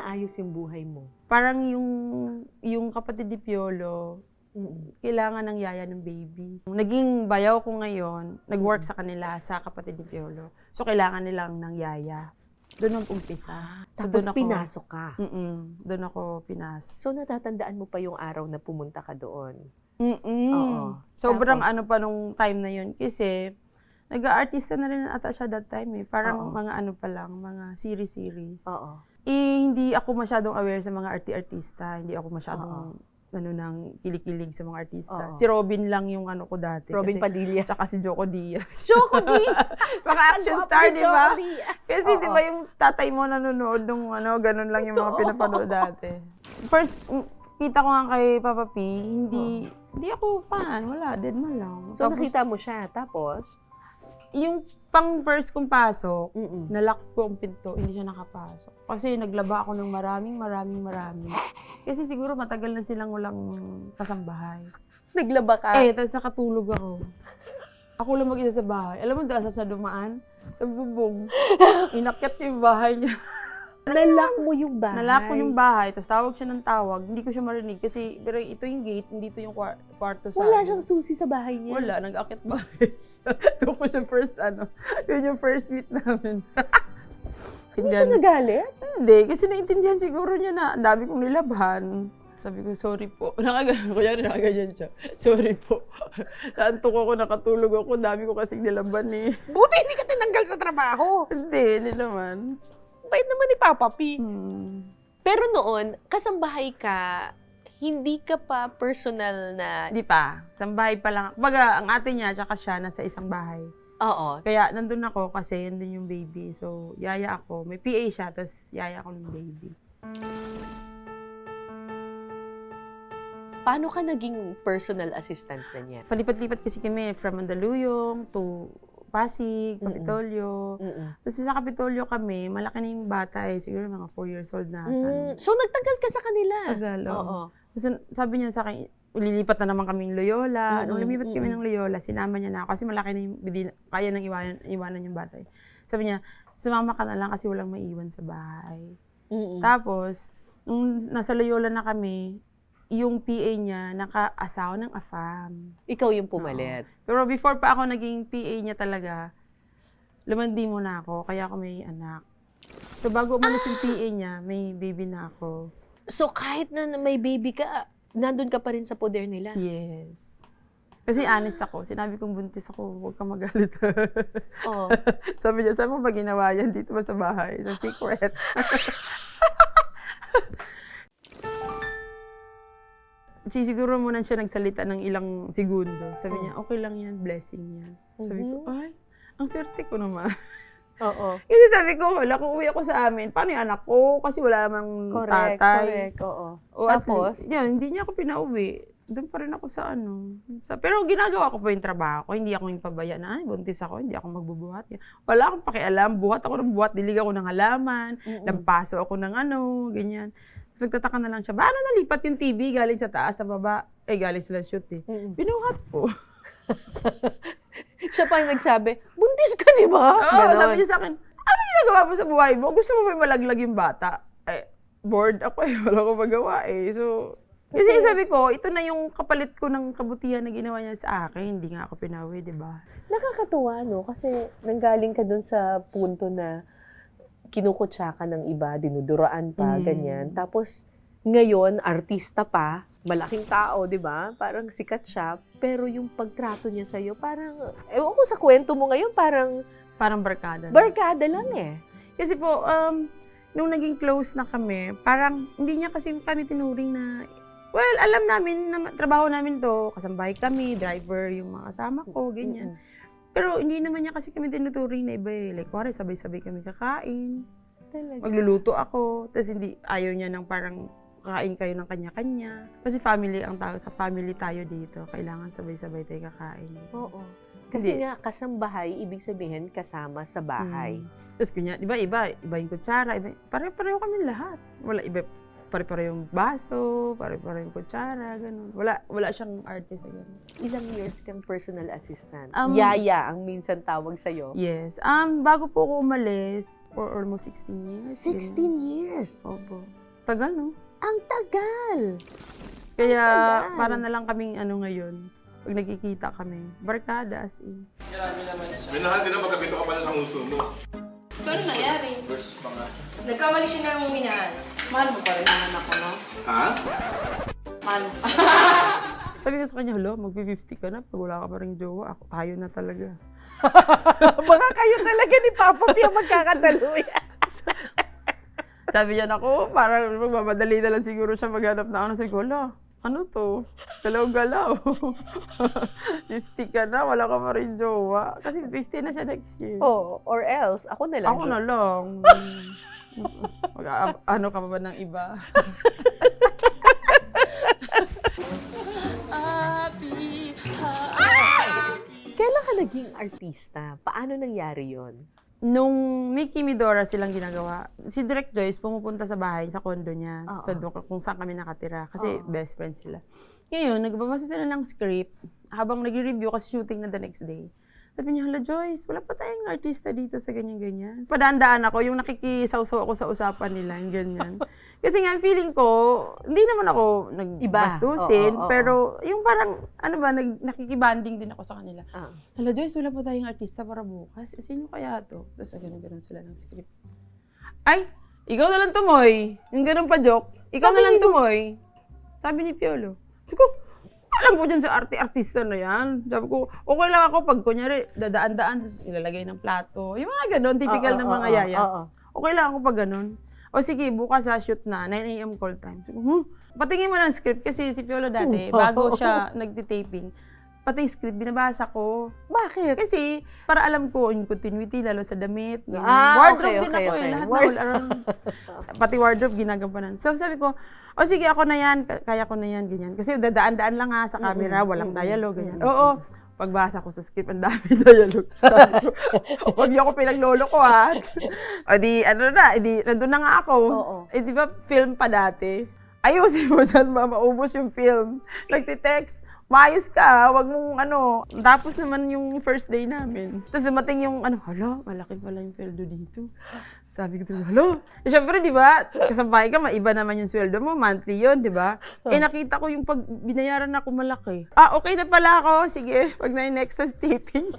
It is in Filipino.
inaayos yung buhay mo? Parang yung kapatid ni Piolo, kailangan ng yaya ng baby. Naging bayaw ko ngayon, nag-work sa kanila, sa kapatid ni Piolo. So, kailangan nilang ng yaya. Doon ang umpisa. So, Tapos doon pinasok ka. Doon ako pinasok. So natatandaan mo pa yung araw na pumunta ka doon? Oo. Sobrang Tapos? ano pa nung time na yun. Kasi, nag-aartista na rin ata siya that time eh. Parang mga ano pa lang, mga series. Oo. Hindi ako masyadong aware sa mga artista. Hindi ako masyadong nang kilig-kilig sa mga artista. Si Robin lang yung ano ko dati. Robin Padilla. Tsaka si Joko Diaz. Joko Diaz! Mga action star, di ba? Joko Diaz. Kasi di ba yung tatay mo nanonood nung ano, ganun lang yung mga pinapanood dati. First, kita ko nga kay Papa P, hindi ako fan. Wala, dead man lang. So Tapos, nakita mo siya, tapos? yung pang first kong pasok, nalock ko ang pinto, hindi siya nakapasok. Kasi naglaba ako ng maraming. Kasi siguro matagal na silang walang kasambahay. Naglaba ka? Tapos nakatulog ako. Ako lang mag-isa sa bahay. Alam mo, dahil siya dumaan, sa bubong, inakyat yung bahay niya. Nalock mo yung bahay? Nalock ko yung bahay, tapos tawag siya ng tawag. Hindi ko siya marinig kasi pero ito yung gate, hindi ito yung kwarto sa Wala siyang susi sa bahay niya? Wala, nag-akit bahay siya. Doon ko siya yun yung first meet namin. Hindi siya nagalit? Hindi, kasi naintindihan siguro niya na ang dami kong nilabhan. Sabi ko, sorry po. Nakaganyan siya. Sorry po. Naantok ako, nakatulog ako. Dami ko kasing nilaban eh. Buti hindi ka tinanggal sa trabaho. Hindi naman. Bait naman ni Papa P. Pero noon, kasambahay ka, hindi ka pa personal na... Hindi pa. Sambahay pa lang. Kumbaga, ang ate niya, tsaka siya, nasa isang bahay. Oo. Kaya nandun ako kasi yun din yung baby. So, yaya ako. May PA siya, tapos yaya ako ng baby. Paano ka naging personal assistant na niya? Palipat-lipat kasi kami from Mandaluyong to Pasig, Kapitolyo. Tapos sa Kapitolyo kami, malaki na yung bata eh. Siguro mga 4 years old na. So, nagtagal ka sa kanila? Tagal, Oo. Kasi sabi niya sa akin, lilipat na naman kaming Loyola. Nung lumipat kami ng Loyola, sinama niya na ako. Kasi malaki na yung, kaya nang iwanan yung bata eh. Sabi niya, sumama ka na lang kasi walang maiwan sa bahay. Tapos, nung nasa Loyola na kami, yung PA niya, naka-asawa ng AFAM. Ikaw yung pumalit? Pero before pa ako naging PA niya talaga, lumandi mo na ako, kaya ako may anak. So bago umalis yung PA niya, may baby na ako. So kahit na may baby ka, nandun ka pa rin sa poder nila? Yes. Kasi honest ako, sinabi kong buntis ako, huwag kang magalit. Sabi niya, saan mo ba ginawa yan? Dito ba sa bahay? So secret. Siguro muna siya nagsalita ng ilang segundo. Sabi niya, okay lang yan, blessing yan. Sabi ko, ay, ang swerte ko naman. Oo. Kasi sabi ko, wala, kung uwi ako sa amin, paano yung anak ko? Kasi wala namang tatay. Correct, oo. Tapos? Yan, hindi niya ako pinauwi. Doon pa rin ako sa ano. Pero ginagawa ko pa yung trabaho ko. Hindi ako yung pabaya na, ay, buntis ako, hindi ako magbubuhat. Wala akong pakialam. Buhat ako ng buhat, dilig ako ng halaman, lampaso ako ng ano, ganyan. So, nagtataka na lang siya, paano nalipat yung TV galing sa taas, sa baba? Galing sila shoot eh. Binuhat ko. Siya pa yung nagsabi, buntis ka, di ba? Oo, sabi niya sa akin, ano ginagawa mo sa buhay mo? Gusto mo ba malaglag yung bata? Bored ako eh, wala ko magawa eh. So, kasi sabi ko, ito na yung kapalit ko ng kabutihan na ginawa niya sa akin. Hindi nga ako pinawi, di ba? Nakakatuwa, no? Kasi nanggaling ka dun sa punto na kinukutsa ka ng iba, dinuduraan pa, ganyan. Tapos, ngayon, artista pa, malaking tao, di ba? Parang sikat siya, pero yung pagtrato niya sa'yo, parang, ewan ko sa kwento mo ngayon, parang barkada. Barkada lang eh. Kasi po, nung naging close na kami, parang hindi niya kasi kami tinuring na, well, alam namin na trabaho namin to, kasambahay kami, driver yung mga kasama ko, ganyan. Pero hindi naman niya kasi kami tinuturing na iba eh. Like, kuwari, sabay-sabay kami kakain. Talaga? Magluluto ako. Tapos hindi, ayaw niya ng parang kakain kayo ng kanya-kanya. Kasi family ang tao, sa family tayo dito. Kailangan sabay-sabay tayo kakain. Oo. Kasi nga, kasambahay, ibig sabihin, kasama sa bahay. Tapos kunya, di ba, iba yung kutsara, pareho kami lahat. Wala, iba, pare-pare yung baso, pare-pare yung kutsara, ganun. Wala siyang artist na ganun. Ilang years kang personal assistant? Yaya ang minsan tawag sa'yo. Yes. Bago po ako umalis, for almost 16 years. 16 years? Opo. Tagal, no? Ang tagal! Kaya, tagal. para na lang kaming ngayon, pag nagkikita kami, barkada as in. Minahal din na magkakita ka pala sa nguso mo. So, ano nangyari? Versus mga... Nagkamali siya ng minahal. Mahal mo pa rin naman ako, no? Ha? Mahal mo. Sabi ko sa kanya, hello, mag-50 ka na, pag wala ka pa rin jowa, ako tayo na talaga. Baka kayo talaga ni Papa P ang magkakataluyan. Sabi niya, ako, parang magmamadali na lang siguro siya maghanap na ano. Sabi ko, ano to? Galaw-galaw. 50 ka na, wala ka pa rin jowa. Kasi 50 na siya next year. Oh, or else, ako na lang. Ako na lang. Ano ka pa ba ng iba? Kailan ka naging artista? Paano nangyari yon? Nung Mickey Midora silang ginagawa, si Direk Joyce pumupunta sa bahay, sa condo niya. Oo. So, kung saan kami nakatira. Kasi Oo. best friends sila. Ngayon, nagbabasa sila ng script. Habang nag-review, kasi shooting na the next day. Sabi niya, hala Joyce, wala pa tayong artista dito sa ganyan-ganyan. Padaan-daan ako, yung nakikisaw-saw ako sa usapan nila, yung ganyan. Kasi nga, feeling ko, hindi naman ako nagbastusin, Oo, oo, pero yung parang, nakikibanding din ako sa kanila. Ah. Hala Joyce, wala pa tayong artista para bukas. Sino kaya to? Tapos ganun sila ng script. Ay, ikaw na lang tumoy. Yung ganun pa joke. Ikaw Sabi na lang ni tumoy. Sabi ni Piolo. Sabi ko, alam ko dyan sa artista na yan. Sabi ko, okay lang ako pag kunyari, dadaan-daan, tapos ilalagay ng plato. Yung mga ganun, typical ng mga yaya. Okay lang ako pag ganun. O sige, bukas shoot na, 9 a.m. call time. Sabi ko, patingin mo ng script kasi si Piolo dati, bago siya nagtitaping, pati yung script, binabasa ko. Bakit? Kasi, para alam ko yung continuity, lalo sa damit. Yung Ah, wardrobe okay, din okay, ako okay. lahat na all around. Pati wardrobe, ginagampanan. So, sabi ko, o sige, ako na yan, kaya ko na yan, ganyan. Kasi dadaan-daan lang sa camera, walang dialogue, ganyan. Oo, pagbasa ko sa script, ang dami dialogue. Sabi ko, huwag niyo ako pinaglolo ko, ha? O di, nandun na nga ako. Oo. Eh, di ba, film pa dati? Ayusin mo dyan, maubos yung film. Nagtitext, maayos ka, wag mong Tapos naman yung first day namin. Tapos dumating yung hala, malaki pala yung sweldo dito. Sabi ko, hala. Eh, syempre, di ba, kasampay ka, maiba naman yung sweldo mo, monthly yun, di ba? Eh, nakita ko yung pag binayaran ako malaki. Okay na pala ako, sige, pag na yung next taping.